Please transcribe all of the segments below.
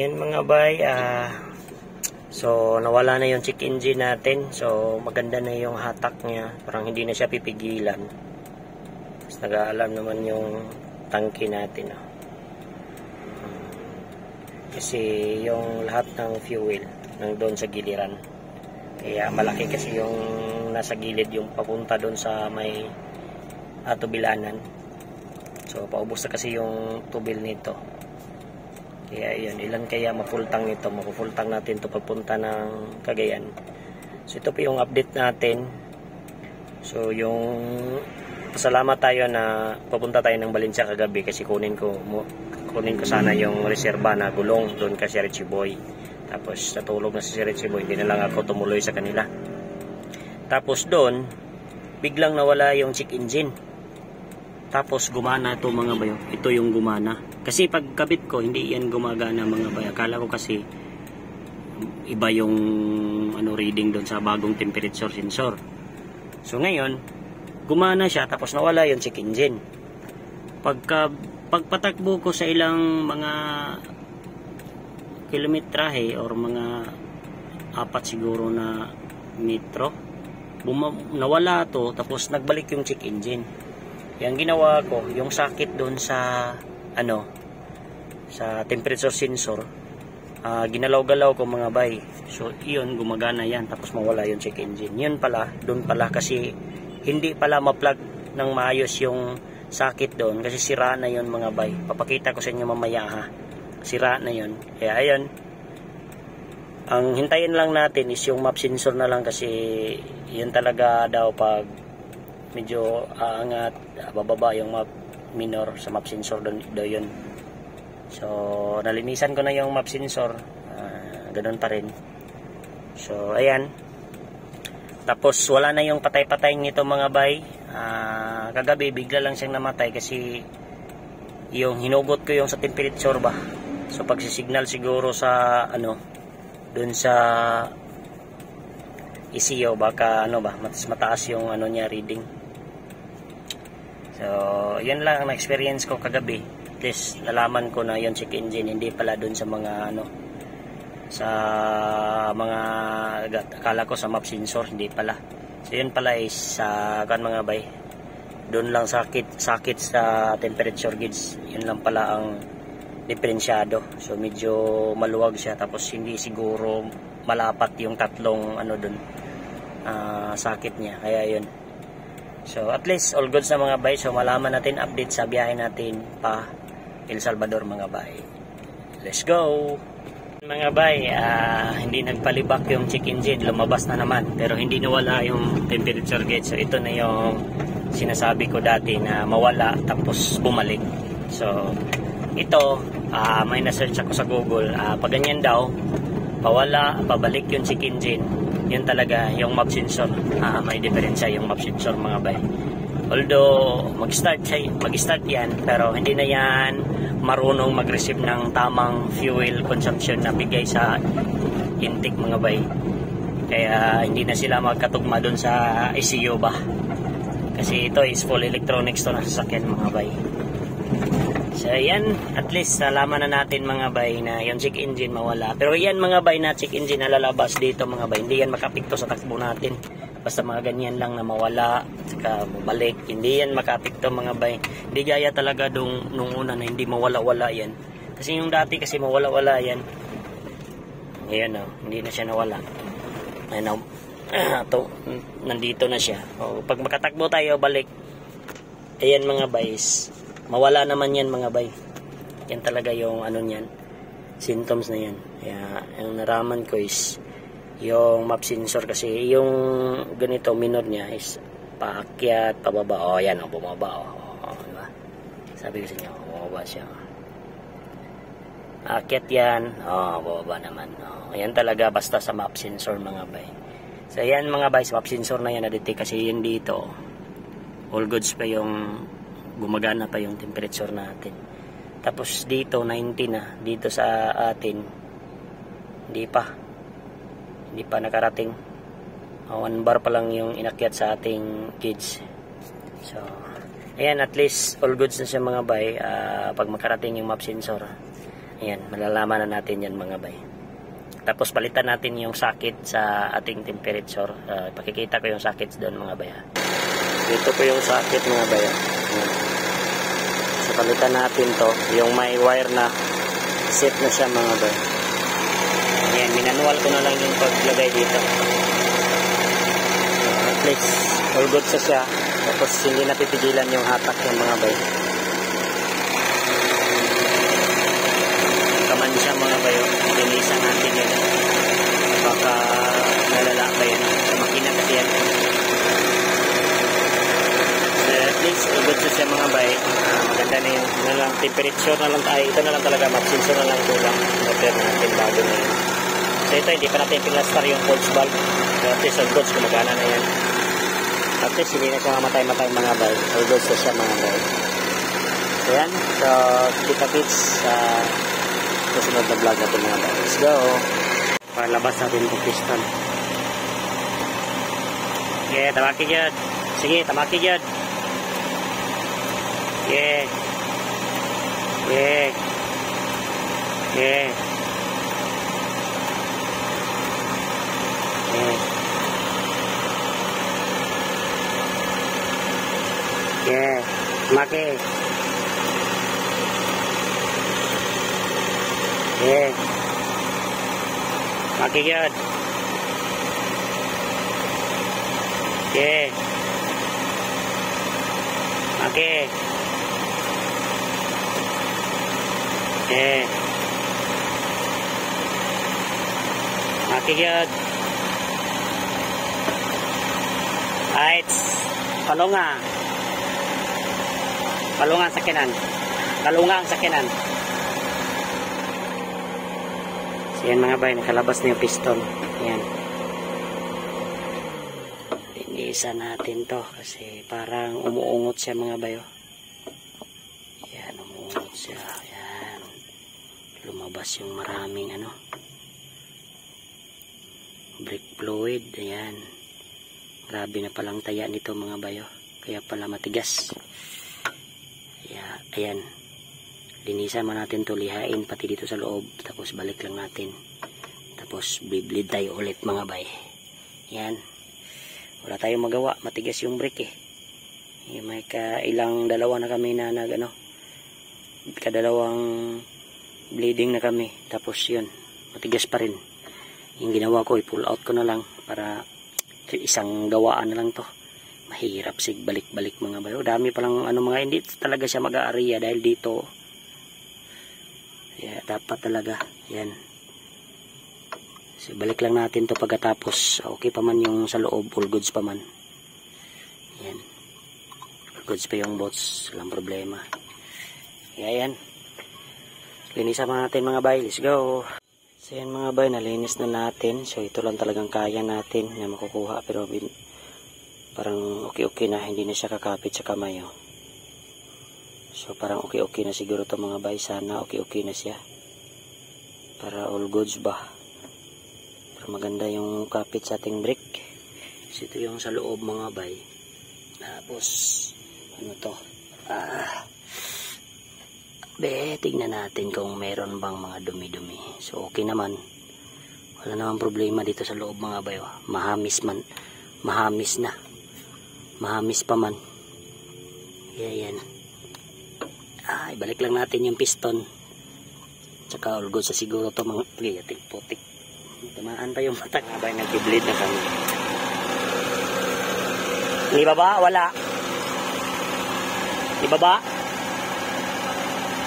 Ayan mga bay, so nawala na yung check engine natin. So maganda na yung hatak niya, parang hindi na siya pipigilan. Tapos nag-aalarm naman yung tangke natin. Kasi yung lahat ng fuel nandun sa giliran. Kaya malaki kasi yung nasa gilid, yung papunta doon sa may tubilanan. So paubos na kasi yung tubil nito. Kaya yun, ilan kaya mapultang ito? Mapupultang natin ito papunta ng Cagayan. So ito po yung update natin. So yung pasalamat tayo na papunta tayo ng Valencia kagabi kasi kunin ko sana yung reserba na gulong doon kasi Richie Boy. Tapos natulog na si Richie Boy, hindi na lang ako tumuloy sa kanila. Tapos doon biglang nawala yung check engine. Tapos gumana ito mga bayo. Ito yung gumana. Kasi pagkabit ko hindi yan gumagana mga bayo. Akala ko kasi iba yung reading doon sa bagong temperature sensor. So ngayon gumana siya tapos nawala yung check engine. Pagpatakbo ko sa ilang mga kilometrahe or mga 4 siguro na metro, nawala to tapos nagbalik yung check engine. Yang ginawa ko, yung sakit doon sa sa temperature sensor, ginalaw-galaw ko mga bay. So iyon, gumagana yan tapos mawala yung check engine. Yun pala, doon pala kasi hindi pala ma-plug ng maayos yung sakit doon kasi sira na yun mga bay. Papakita ko sa inyo mamaya ha. Sira na yun. Kaya ayun, ang hintayin lang natin is yung map sensor na lang kasi yun talaga daw pag medyo aangat, bababa yung map minor sa map sensor doon yun. So nalinisan ko na yung map sensor, ganoon pa rin. So ayan, tapos wala na yung patay-patay nito mga bay. Kagabi bigla lang siyang namatay kasi yung hinugot ko yung sa temperature ba. So pagsisignal siguro sa doon sa ECU baka mataas yung niya reading. So yan lang ang experience ko kagabi. At least nalaman ko na yung check engine hindi pala doon sa mga sa mga akala ko sa map sensor, hindi pala. So yun pala is sa mga bay, doon lang sakit sa temperature gauge. Yun lang pala ang diferensyado. So medyo maluwag siya tapos hindi siguro malapat yung tatlong doon sakit niya. Kaya yun. So at least all goods na mga bay. So malaman natin update sa biyahe natin pa El Salvador mga bay. Let's go! Mga bay, hindi nagpalibak yung check engine, lumabas na naman pero hindi nawala yung temperature gauge. So ito na yung sinasabi ko dati na mawala tapos bumalik. So ito, may na-search ako sa Google, pag ganyan daw pawala, pabalik yung check engine, yun talaga yung map sensor. May diferensya yung map sensor mga bay. Although mag-start yan pero hindi na yan marunong mag-receive ng tamang fuel consumption na bigay sa intake mga bay. Kaya hindi na sila magkatugma doon sa ECU ba. Kasi ito is full electronics to na sasakyan mga bay. So yan, at least nalaman na natin mga bay na yung check engine mawala. Pero yan mga bay na check engine na lalabas dito mga bay, hindi yan makapikto sa takbo natin. Basta mga ganyan lang na mawala saka mabalik, hindi yan makapikto mga bay. Hindi gaya talaga nung una na hindi mawala-wala yan. Kasi yung dati kasi mawala-wala yan. Ayan hindi na siya nawala. Ayan nandito na siya. Pag makatakbo tayo balik, ayan mga bays, mawala naman yan mga bay. Yan talaga yung niyan, symptoms na yan. Kaya yung naraman ko is yung map sensor kasi yung ganito minor niya is paakyat, pababa. Yan bumaba. Diba? Sabi ko sa inyo, bumaba siya. Akyat yan, bababa naman. Yan talaga basta sa map sensor mga bay. So yan mga bay, sa map sensor na yan na-detect kasi yun dito. All goods pa yung gumagana pa yung temperature natin. Tapos dito 90 na, dito sa atin hindi pa nakarating. 1 bar pa lang yung inakyat sa ating gauge. So ayan, at least all goods na siya mga bay pag makarating yung map sensor. Ayan, malalaman na natin yan mga bay. Tapos palitan natin yung socket sa ating temperature. Pakikita ko yung sockets doon mga bay. Dito po yung socket mga bay. Ayan. So palitan natin to. Yung may wire na set na siya mga bay. Ayan, minanual ko na lang yung paglagay dito. At least, all good sa siya. Tapos hindi napipigilan yung hatak ng mga bay. Kaman siya mga bayo. Linisan natin yun. Baka nalala ba yan sa makina kasi yan. So at least, all good sa siya mga bay. Maganda na yun. Temperature na lang tayo. Ito na lang talaga. Sensor na lang kulang. Motor natin bago na yun. So ito, hindi pa natin pinlastar yung pulse valve. So at least, all good. Kumagana na yan. At least, hindi na siya mamatay-matay mga bay. All good sa siya mga bay. So yan. So, kita-kits sa susunod na vlog natin mga bay. Let's go! Palabas natin yung piston. Okay, tamaki dyan. Sige, tamaki dyan. Okay. Okay. Okay. Okay. Okay. Tamaki. Okay. Tamaki dyan. Okay. Okay. Okay. Okay, good. Right. Palunga. Palunga ang sakinan. Palunga ang sakinan. So, yan mga bay, nakalabas na yung piston. Yan. Linisan natin to kasi parang umuungot siya mga bayo. Yan, umuungot siya. Yan. Lumabas yung maraming ano. Brake fluid. Ayan. Grabe na palang taya nito mga bayo. Kaya pala matigas. Ayan. Linisan mo natin to, lihain pati dito sa loob. Tapos balik lang natin. Tapos biblid tayo ulit mga bay. Ayan. Wala tayong magawa. Matigas yung brake eh. May kailang dalawa na kami na kadalawang bleeding na kami. Tapos yun. Matigas pa rin. Yung ginawa ko, i-pull out ko na lang para isang gawaan na lang to. Mahirap balik-balik mga bayo. Dami palang mga hindi talaga siya mag-aariya dahil dito. Dapat talaga. Yan. So, balik lang natin to pagkatapos. Okay pa man yung sa loob. All goods pa man. Yan. All goods pa yung bots. Walang problema. Yan. Linisan pa natin mga bay. Let's go. So yan mga bay, nalinis na natin. So ito lang talagang kaya natin na makukuha. Pero parang okay na. Hindi na siya kakapit sa kamay. Oh. So parang okay na siguro to mga bay. Sana okay na siya. Para all goods ba. Pero maganda yung kapit sa ating brake. So ito yung sa loob mga bay. Tapos ano to. Tignan natin kung meron bang mga dumi-dumi. So okay naman. Wala namang problema dito sa loob mga bayo. Mahamis na. Mahamis pa man. Yan. Ibalik lang natin yung piston. Tsaka all good sa siguro to mga putik. Tamaan pa yung mata. Abay nag-bleed na kami. Ibaba? Wala. Ibaba?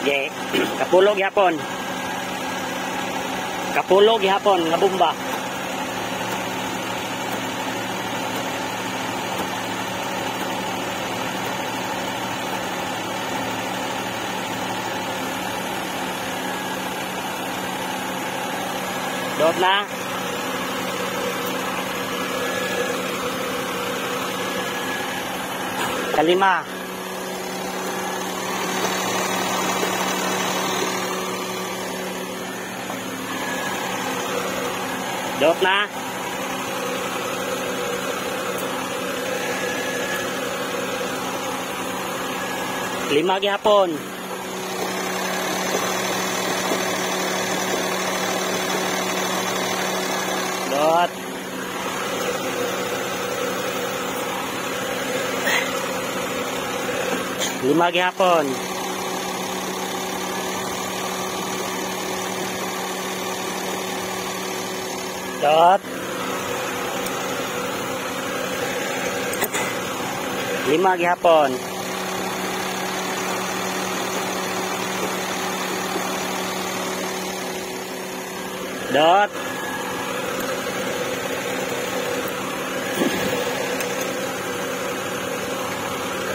Yeah. Kapulog yapon. Kapulog yapon nga bomba. Dot na. Kalima. Dot na. Lima gihapon. Dot. Lima gihapon. Dot. Lima gihapon. Dot.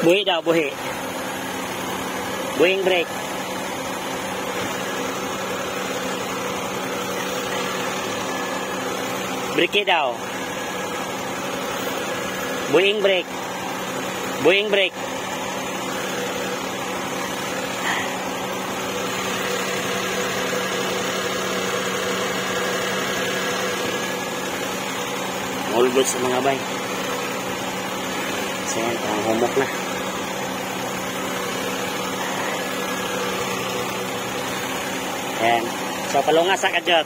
Buhi daw, buhi. Buhing break. Brake daw. Buhing break. Buhing break. All good sa mga bay. Kasi ang humok na. Ayan. So, palungas sa kadyot.